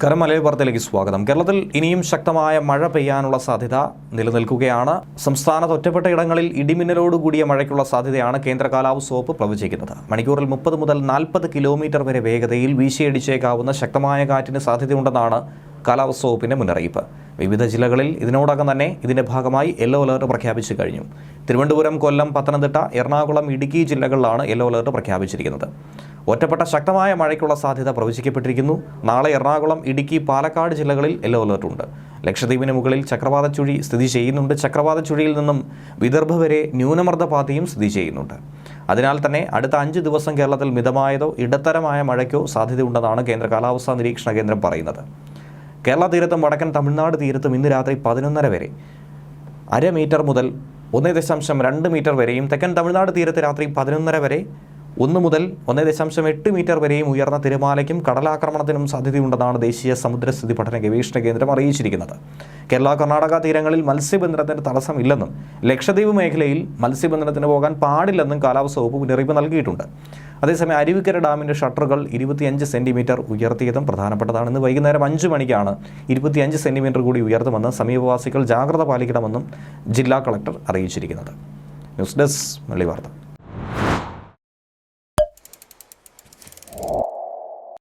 നമസ്കാരം. മലയാളി വാർത്തയിലേക്ക് സ്വാഗതം. കേരളത്തിൽ ഇനിയും ശക്തമായ മഴ പെയ്യാനുള്ള സാധ്യത നിലനിൽക്കുകയാണ്. സംസ്ഥാനത്ത് ഒറ്റപ്പെട്ട ഇടങ്ങളിൽ ഇടിമിന്നലോടുകൂടിയ മഴയ്ക്കുള്ള സാധ്യതയാണ് കേന്ദ്ര കാലാവസ്ഥാ വകുപ്പ് പ്രവചിക്കുന്നത്. മണിക്കൂറിൽ 30 മുതൽ 40 കിലോമീറ്റർ വരെ വേഗതയിൽ വീശിയടിച്ചേക്കാവുന്ന ശക്തമായ കാറ്റിന് സാധ്യതയുണ്ടെന്നാണ് കാലാവസ്ഥാ വകുപ്പിന്റെ മുന്നറിയിപ്പ്. വിവിധ ജില്ലകളിൽ ഇതിനോടകം തന്നെ ഇതിന്റെ ഭാഗമായി യെല്ലോ അലർട്ട് പ്രഖ്യാപിച്ചു കഴിഞ്ഞു. തിരുവനന്തപുരം, കൊല്ലം, പത്തനംതിട്ട, എറണാകുളം, ഇടുക്കി ജില്ലകളിലാണ് യെല്ലോ അലർട്ട് പ്രഖ്യാപിച്ചിരിക്കുന്നത്. ഒറ്റപ്പെട്ട ശക്തമായ മഴയ്ക്കുള്ള സാധ്യത പ്രവചിക്കപ്പെട്ടിരിക്കുന്നു. നാളെ എറണാകുളം, ഇടുക്കി, പാലക്കാട് ജില്ലകളിൽ യെല്ലോ അലർട്ടുണ്ട്. ലക്ഷദ്വീപിന് മുകളിൽ ചക്രവാത ചുഴി സ്ഥിതി ചെയ്യുന്നുണ്ട്. ചക്രവാത ചുഴിയിൽ നിന്നും വിദർഭ വരെ ന്യൂനമർദ്ദപാതയും സ്ഥിതി ചെയ്യുന്നുണ്ട്. അതിനാൽ തന്നെ അടുത്ത 5 ദിവസം കേരളത്തിൽ മിതമായതോ ഇടത്തരമായ മഴയ്ക്കോ സാധ്യതയുണ്ടെന്നാണ് കേന്ദ്ര കാലാവസ്ഥാ നിരീക്ഷണ കേന്ദ്രം പറയുന്നത്. കേരള തീരത്തും വടക്കൻ തമിഴ്നാട് തീരത്തും ഇന്ന് രാത്രി 11:30 വരെ 0.5 മീറ്റർ മുതൽ 1.2 മീറ്റർ വരെയും, തെക്കൻ തമിഴ്നാട് തീരത്ത് രാത്രി 11:30 വരെ 1 മുതൽ 1.8 മീറ്റർ വരെയും ഉയർന്ന തിരമാലയ്ക്കും കടലാക്രമണത്തിനും സാധ്യതയുണ്ടെന്നാണ് ദേശീയ സമുദ്രസ്ഥിതി പഠന ഗവേഷണ കേന്ദ്രം അറിയിച്ചിരിക്കുന്നത്. കേരള, കർണാടക തീരങ്ങളിൽ മത്സ്യബന്ധനത്തിന് തടസ്സമില്ലെന്നും ലക്ഷദ്വീപ് മേഖലയിൽ മത്സ്യബന്ധനത്തിന് പോകാൻ പാടില്ലെന്നും കാലാവസ്ഥാ വകുപ്പ് മുന്നറിയിപ്പ് നൽകിയിട്ടുണ്ട്. അതേസമയം അരുവിക്കര ഡാമിൻ്റെ ഷട്ടറുകൾ 25 സെൻറ്റിമീറ്റർ ഉയർത്തിയതും പ്രധാനപ്പെട്ടതാണ്. ഇന്ന് വൈകുന്നേരം 5 മണിക്കാണ് 25 സെൻറ്റിമീറ്റർ കൂടി ഉയർത്തുമെന്ന് സമീപവാസികൾ ജാഗ്രത പാലിക്കണമെന്നും ജില്ലാ കളക്ടർ അറിയിച്ചിരിക്കുന്നത്. ന്യൂസ് ഡെസ്ക് മലയാളി വാർത്ത.